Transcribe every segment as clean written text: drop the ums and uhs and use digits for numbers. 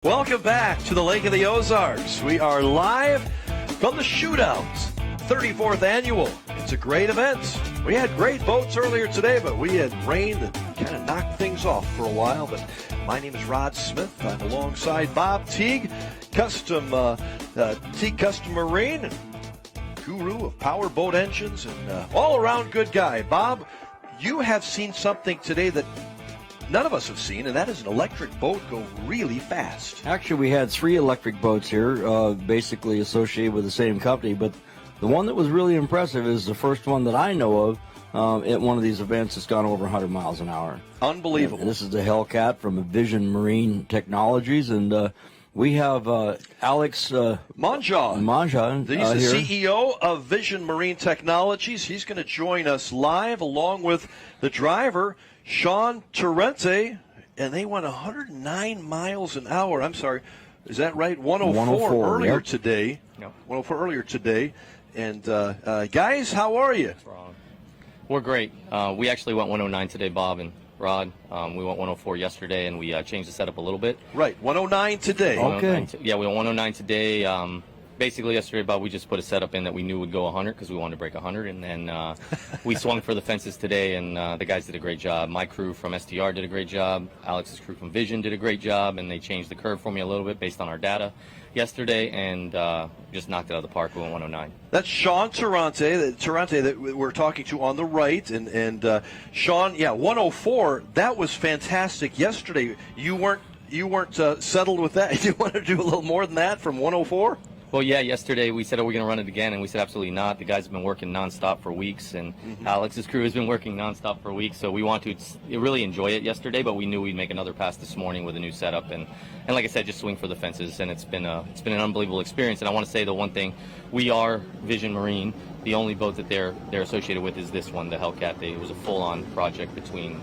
Welcome back to the Lake of the Ozarks. We are live from the Shootout, 34th annual. It's a great event. We had great boats earlier today, but we had rain that kind of knocked things off for a while. But my name is Rod Smith. I'm alongside Bob Teague, Teague Custom Marine, guru of power boat engines, and all-around good guy. Bob, you have seen something today that none of us have seen, and that is an electric boat go really fast. Actually, we had 3 electric boats here, basically associated with the same company, but the one that was really impressive is the first one that I know of at one of these events that's gone over 100 miles an hour. Unbelievable. And this is the Hellcat from Vision Marine Technologies, and we have Alex Mongeon He's the here. CEO of Vision Marine Technologies. He's going to join us live along with the driver, Shaun Torrente, and they went 109 miles an hour. I'm sorry, is that right? 104 earlier today. No. 104 earlier today. And guys, how are you? We're great. We actually went 109 today, Bob and Rod. We went 104 yesterday, and we changed the setup a little bit. Right, 109 today. Okay. Yeah, we went 109 today. Basically, yesterday, Bob, we just put a setup in that we knew would go 100 because we wanted to break 100, and then we swung for the fences today, and the guys did a great job. My crew from STR did a great job. Alex's crew from Vision did a great job, and they changed the curve for me a little bit based on our data yesterday, and just knocked it out of the park. We went 109. That's Shaun Torrente that we're talking to on the right, and Shaun, 104. That was fantastic yesterday. You weren't settled with that. You want to do a little more than that from 104? Well, yeah, yesterday we said, are we going to run it again? And we said, absolutely not. The guys have been working nonstop for weeks, and Alex's crew has been working nonstop for weeks. So we want to really enjoy it yesterday, but we knew we'd make another pass this morning with a new setup. And like I said, just swing for the fences. And it's been an unbelievable experience. And I want to say the one thing, we are Vision Marine. The only boat that they're associated with is this one, the Hellcat. It was a full-on project between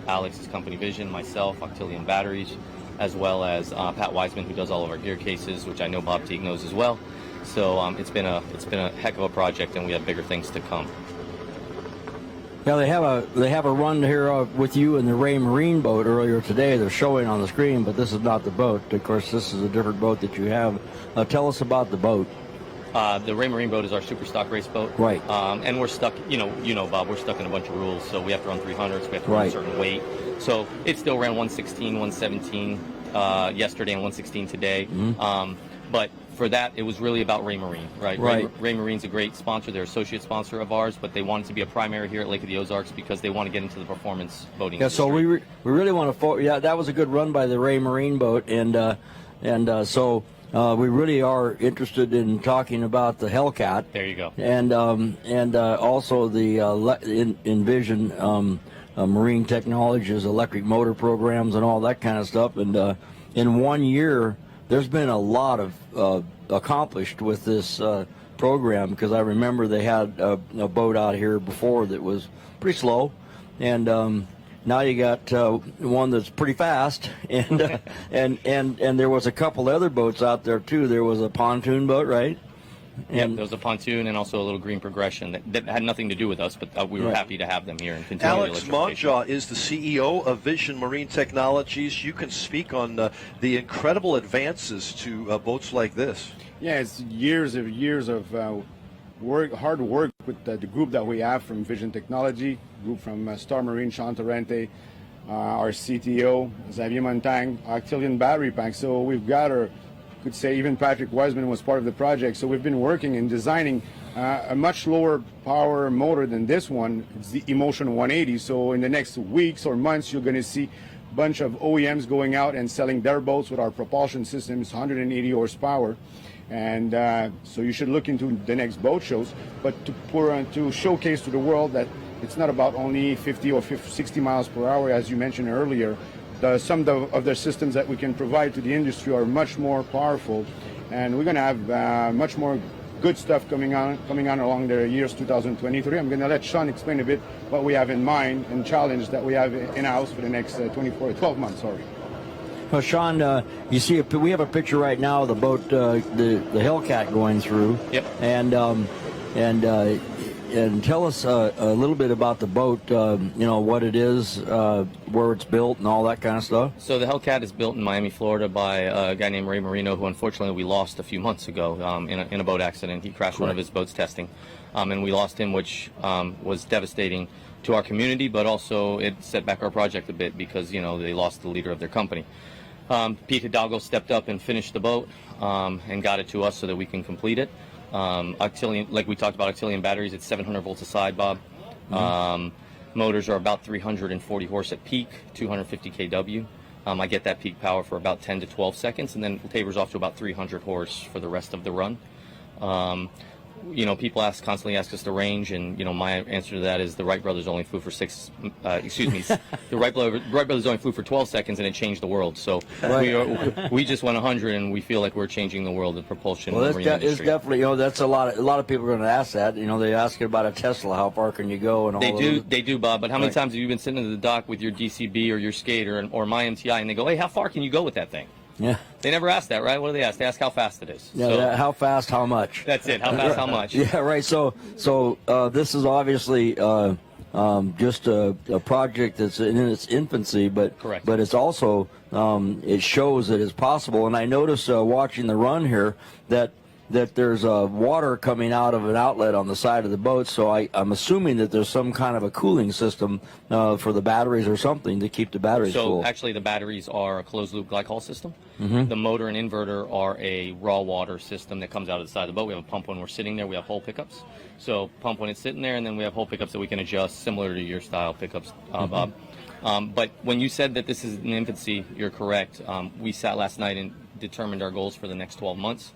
Alex's company Vision, myself, Octillion Batteries, as well as Pat Wiseman, who does all of our gear cases, which I know Bob Teague knows as well. So it's been a heck of a project, and we have bigger things to come. Yeah, they have a run here with you in the Ray Marine boat earlier today. They're showing on the screen, but this is not the boat. Of course, this is a different boat that you have. Tell us about the boat. The Ray Marine boat is our super stock race boat. Right. And we're stuck, you know, Bob, we're stuck in a bunch of rules. So we have to run 300s, we have to run a certain weight. So it still ran 116, 117 yesterday and 116 today. But for that, it was really about Ray Marine, right? Ray Marine's a great sponsor. They're associate sponsor of ours, but they wanted to be a primary here at Lake of the Ozarks because they want to get into the performance boating industry. So we really want to that was a good run by the Ray Marine boat, so we really are interested in talking about the Hellcat. There you go. And also the Envision Marine Technologies, electric motor programs, and all that kind of stuff. And in 1 year, there's been a lot of accomplished with this program, because I remember they had a boat out here before that was pretty slow, and now you got one that's pretty fast, and there was a couple other boats out there too. There was a pontoon boat, right? And there was a pontoon and also a little green progression that had nothing to do with us, but we were happy to have them here and continue. Alex Mongeon is the CEO of Vision Marine Technologies. You can speak on the incredible advances to boats like this. Yeah, it's years of hard work with the group that we have from Vision Technology, group from Star Marine, Shaun Torrente, our CTO, Xavier Montang, Octillion Battery Pack. So we've got could say even Patrick Wiseman was part of the project. So we've been working and designing a much lower power motor than this one. It's the Emotion 180. So in the next weeks or months, you're going to see a bunch of OEMs going out and selling their boats with our propulsion systems, 180 horsepower. And so you should look into the next boat shows, but to showcase to the world that it's not about only 50 or 60 miles per hour, as you mentioned earlier. Some of the systems that we can provide to the industry are much more powerful, and we're going to have much more good stuff coming on along the years 2023. I'm going to let Shaun explain a bit what we have in mind and challenge that we have in-house for the next 12 months. Sorry. Well, Shaun, you see, we have a picture right now of the boat, the Hellcat going through. Yep. And and tell us a little bit about the boat. What it is, where it's built, and all that kind of stuff. So the Hellcat is built in Miami, Florida by a guy named Ray Marino, who unfortunately we lost a few months ago in a boat accident. He crashed one of his boats testing, and we lost him, which was devastating to our community, but also it set back our project a bit because, they lost the leader of their company. Pete Hidalgo stepped up and finished the boat and got it to us so that we can complete it. Octillion, like we talked about, Octillion batteries, it's 700 volts aside, Bob. Motors are about 340 horse at peak, 250 kW. I get that peak power for about 10 to 12 seconds, and then it tapers off to about 300 horse for the rest of the run. People constantly ask us the range, and my answer to that is the Wright brothers only flew for the Wright brothers only flew for 12 seconds, and it changed the world. So we just went 100, and we feel like we're changing the world of propulsion. Well, in the marine industry. It's definitely, that's a lot of people are going to ask that. They ask you about a Tesla, how far can you go, and all They do, Bob. But how many times have you been sitting at the dock with your DCB or your Skater or my MTI, and they go, "Hey, how far can you go with that thing?" Yeah. They never ask that, right? What do they ask? They ask how fast it is. Yeah, how fast, how much. That's it. How fast, how much. Yeah, right. So this is obviously just a project that's in its infancy, but Correct. But it's also it shows that it's possible. And I noticed watching the run here that there's water coming out of an outlet on the side of the boat, so I'm assuming that there's some kind of a cooling system for the batteries or something to keep the batteries full. So actually the batteries are a closed-loop glycol system. Mm-hmm. The motor and inverter are a raw water system that comes out of the side of the boat. We have a pump when we're sitting there. We have hole pickups. So pump when it's sitting there, and then we have hole pickups that we can adjust, similar to your style pickups, Bob. But when you said that this is in infancy, you're correct. We sat last night and determined our goals for the next 12 months.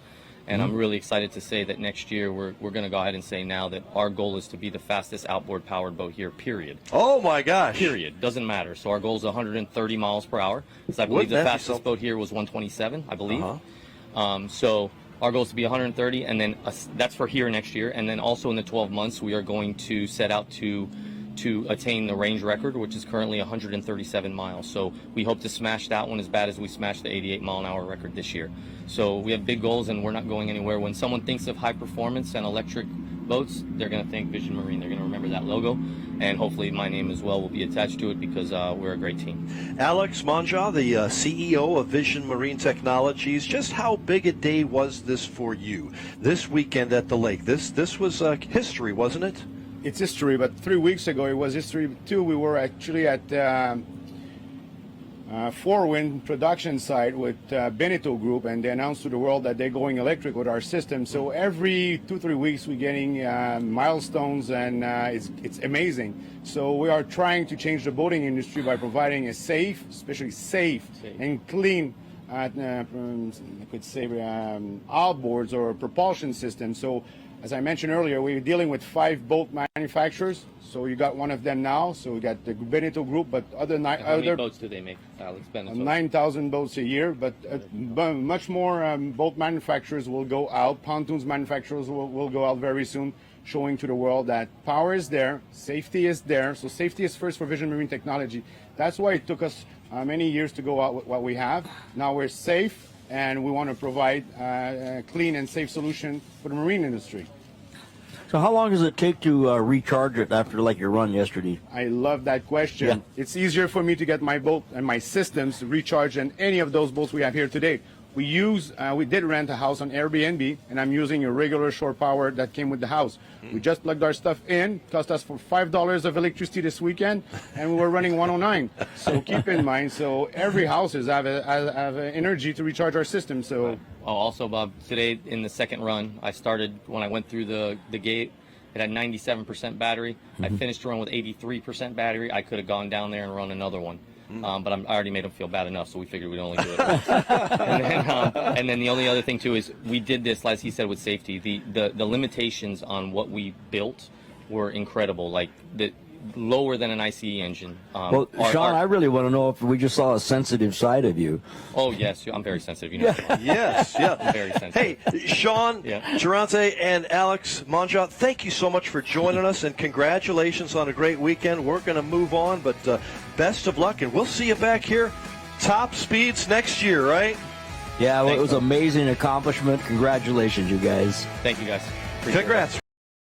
And I'm really excited to say that next year we're going to go ahead and say now that our goal is to be the fastest outboard powered boat here, period. Oh, my gosh. Period. Doesn't matter. So our goal is 130 miles per hour. Because I believe the fastest boat here was 127, I believe. So our goal is to be 130, and then that's for here next year. And then also in the 12 months, we are going to set out to attain the range record, which is currently 137 miles. So we hope to smash that one as bad as we smashed the 88-mile-an-hour record this year. So we have big goals, and we're not going anywhere. When someone thinks of high performance and electric boats, they're going to think Vision Marine. They're going to remember that logo, and hopefully my name as well will be attached to it because we're a great team. Alex Mongeon, the CEO of Vision Marine Technologies, just how big a day was this for you this weekend at the lake? This was history, wasn't it? It's history, but 3 weeks ago it was history too. We were actually at Four Wind production site with Benito Group, and they announced to the world that they're going electric with our system. So every 2-3 weeks we're getting milestones, and it's amazing. So we are trying to change the boating industry by providing a safe, especially safe and clean, I could say, outboards or propulsion system. So as I mentioned earlier, we're dealing with 5 boat manufacturers. So you got one of them now. So we got the Benito Group, but How many boats do they make, Alex? 9,000 boats a year, but much more boat manufacturers will go out. Pontoons manufacturers will go out very soon, showing to the world that power is there, safety is there. So safety is first for Vision Marine Technology. That's why it took us many years to go out with what we have. Now we're safe, and we want to provide a clean and safe solution for the marine industry. So how long does it take to recharge it after like your run yesterday? I love that question. Yeah. It's easier for me to get my boat and my systems recharged than any of those boats we have here today. We did rent a house on Airbnb, and I'm using a regular shore power that came with the house. We just plugged our stuff in, cost us for $5 of electricity this weekend, and we were running 109. So keep in mind, so every house has energy to recharge our system. So. Also, Bob, today in the second run, I started when I went through the gate. It had 97% battery. I finished the run with 83% battery. I could have gone down there and run another one. But I already made them feel bad enough, so we figured we'd only do it once. And then the only other thing, too, is we did this, as he said, with safety. The limitations on what we built were incredible, like lower than an ICE engine. Well, Shaun, I really want to know if we just saw a sensitive side of you. Oh, yes, I'm very sensitive. You know that. Yes, yeah. I'm very sensitive. Hey, Shaun Torrente and Alex Mongeon, thank you so much for joining us, and congratulations on a great weekend. We're going to move on, but best of luck, and we'll see you back here, top speeds next year, right? Yeah, well, it was an amazing accomplishment. Congratulations, you guys. Thank you, guys. Appreciate Congrats. it.